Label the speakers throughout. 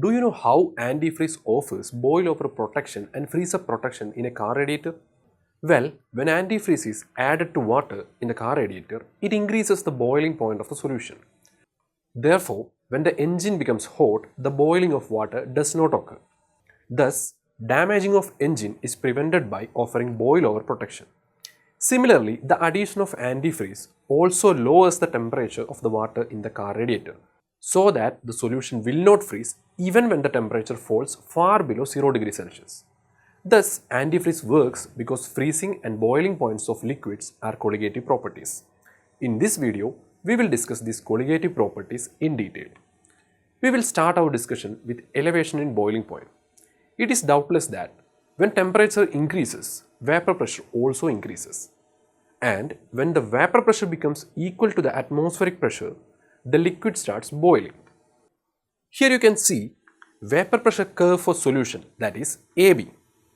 Speaker 1: Do you know how antifreeze offers boil-over protection and freeze-up protection in a car radiator? Well, when antifreeze is added to water in the car radiator, it increases the boiling point of the solution. Therefore, when the engine becomes hot, the boiling of water does not occur. Thus, damaging of engine is prevented by offering boil-over protection. Similarly, the addition of antifreeze also lowers the temperature of the water in the car radiator, so that the solution will not freeze even when the temperature falls far below 0 degrees Celsius. Thus, antifreeze works because freezing and boiling points of liquids are colligative properties. In this video, we will discuss these colligative properties in detail. We will start our discussion with elevation in boiling point. It is doubtless that when temperature increases, vapor pressure also increases. And when the vapor pressure becomes equal to the atmospheric pressure, the liquid starts boiling. Here you can see vapor pressure curve for solution, that is AB.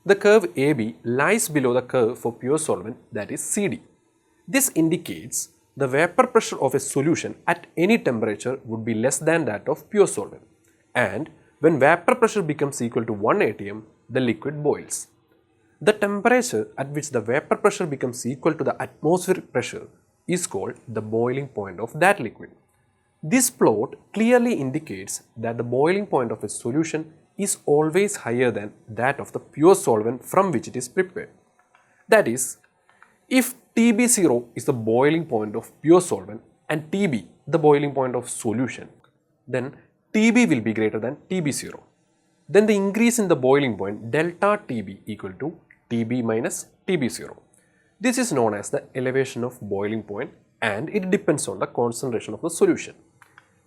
Speaker 1: The curve AB lies below the curve for pure solvent, that is CD. This indicates the vapor pressure of a solution at any temperature would be less than that of pure solvent. And when vapor pressure becomes equal to 1 atm, the liquid boils. The temperature at which the vapor pressure becomes equal to the atmospheric pressure is called the boiling point of that liquid. This plot clearly indicates that the boiling point of a solution is always higher than that of the pure solvent from which it is prepared. That is, if Tb0 is the boiling point of pure solvent and Tb the boiling point of solution, then Tb will be greater than Tb0. Then the increase in the boiling point delta Tb equal to Tb minus Tb0. This is known as the elevation of boiling point and it depends on the concentration of the solution.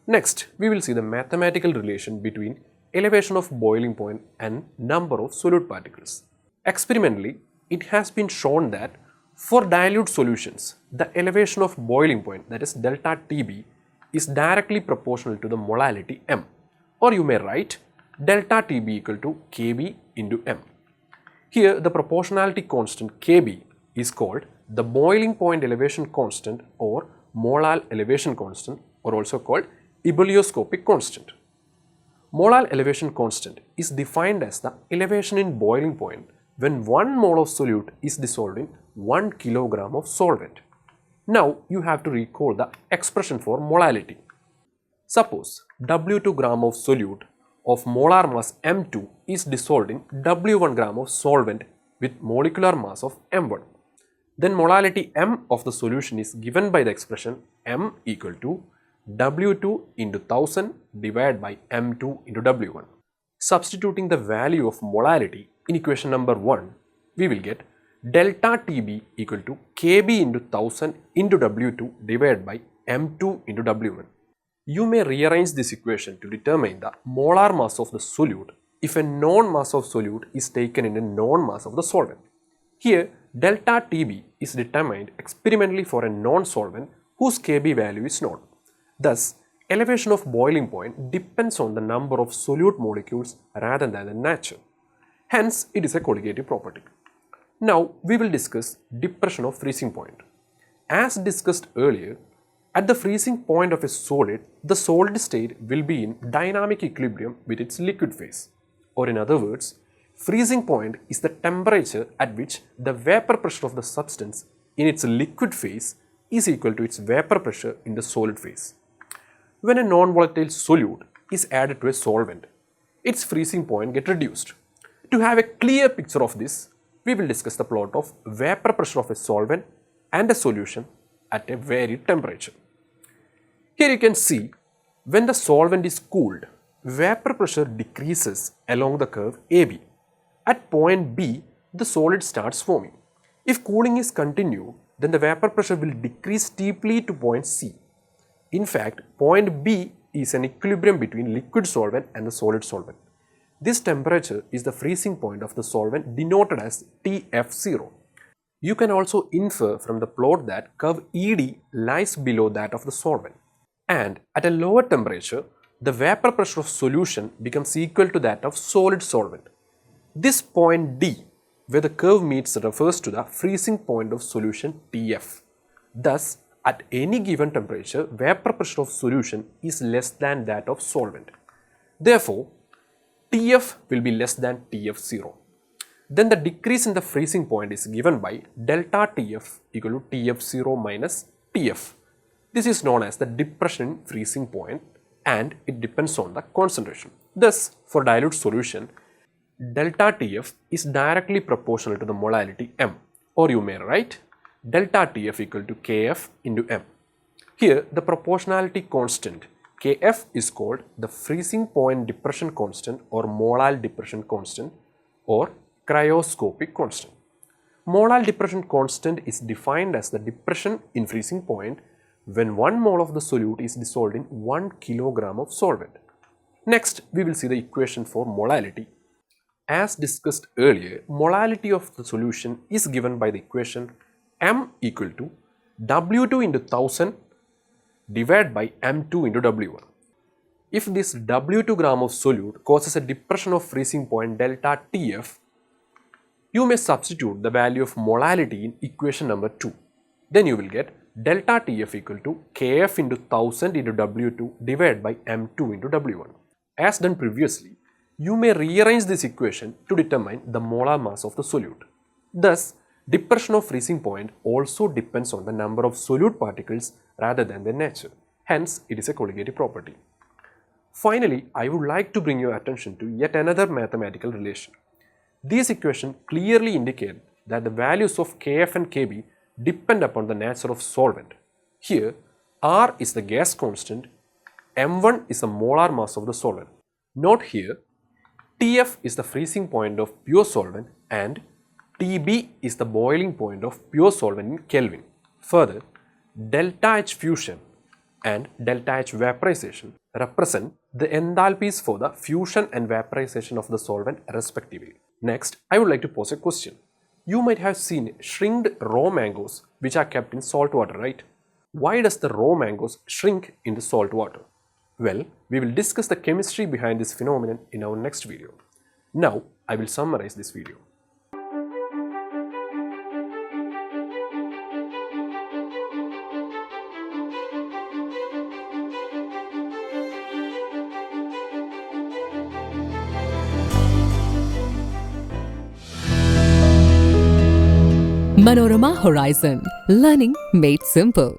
Speaker 1: Next, we will see the mathematical relation between elevation of boiling point and number of solute particles. Experimentally, it has been shown that for dilute solutions, the elevation of boiling point, that is delta Tb, is directly proportional to the molality m, or you may write delta Tb equal to Kb into m. Here the proportionality constant Kb is called the boiling point elevation constant or molar elevation constant, or also called ebullioscopic constant. Molar elevation constant is defined as the elevation in boiling point when 1 mole of solute is dissolved in 1 kilogram of solvent. Now you have to recall the expression for molality. Suppose W2 gram of solute of molar mass M2 is dissolved in W1 gram of solvent with molecular mass of M1. Then molality M of the solution is given by the expression M equal to W2 into 1000 divided by M2 into W1. Substituting the value of molality in equation number 1, we will get delta Tb equal to Kb into 1000 into W2 divided by M2 into W1. You may rearrange this equation to determine the molar mass of the solute if a known mass of solute is taken in a known mass of the solvent. Here, delta Tb is determined experimentally for a known solvent whose Kb value is known. Thus, elevation of boiling point depends on the number of solute molecules rather than the nature. Hence, it is a colligative property. Now, we will discuss depression of freezing point. As discussed earlier, at the freezing point of a solid, the solid state will be in dynamic equilibrium with its liquid phase. Or in other words, freezing point is the temperature at which the vapor pressure of the substance in its liquid phase is equal to its vapor pressure in the solid phase. When a non-volatile solute is added to a solvent, its freezing point gets reduced. To have a clear picture of this, we will discuss the plot of vapor pressure of a solvent and a solution at a varied temperature. Here you can see when the solvent is cooled, vapor pressure decreases along the curve AB. At point B, the solid starts forming. If cooling is continued, then the vapor pressure will decrease steeply to point C. In fact, point B is an equilibrium between liquid solvent and the solid solvent. This temperature is the freezing point of the solvent denoted as TF0. You can also infer from the plot that curve ED lies below that of the solvent. And at a lower temperature, the vapor pressure of solution becomes equal to that of solid solvent. This point D, where the curve meets, refers to the freezing point of solution TF. Thus, at any given temperature, vapor pressure of solution is less than that of solvent. Therefore, Tf will be less than Tf0. Then the decrease in the freezing point is given by delta Tf equal to Tf0 minus Tf. This is known as the depression in freezing point and it depends on the concentration. Thus, for dilute solution, delta Tf is directly proportional to the molality m, or you may write delta Tf equal to Kf into m. Here, the proportionality constant Kf is called the freezing point depression constant or molar depression constant or cryoscopic constant. Molar depression constant is defined as the depression in freezing point when 1 mole of the solute is dissolved in 1 kilogram of solvent. Next, we will see the equation for molality. As discussed earlier, molality of the solution is given by the equation m equal to W2 into 1000 divided by M2 into W1. If this W2 gram of solute causes a depression of freezing point delta Tf, you may substitute the value of molality in equation number 2. Then you will get delta Tf equal to Kf into 1000 into W2 divided by M2 into W1. As done previously, you may rearrange this equation to determine the molar mass of the solute. Thus, depression of freezing point also depends on the number of solute particles rather than their nature. Hence, it is a colligative property. Finally, I would like to bring your attention to yet another mathematical relation. These equations clearly indicate that the values of Kf and Kb depend upon the nature of solvent. Here, R is the gas constant, M1 is the molar mass of the solvent. Note here, Tf is the freezing point of pure solvent and Tb is the boiling point of pure solvent in Kelvin. Further, delta H fusion and delta H vaporization represent the enthalpies for the fusion and vaporization of the solvent respectively. Next, I would like to pose a question. You might have seen shrinked raw mangoes which are kept in salt water, right? Why does the raw mangoes shrink in the salt water? Well, we will discuss the chemistry behind this phenomenon in our next video. Now, I will summarize this video.
Speaker 2: Manorama Horizon. Learning made simple.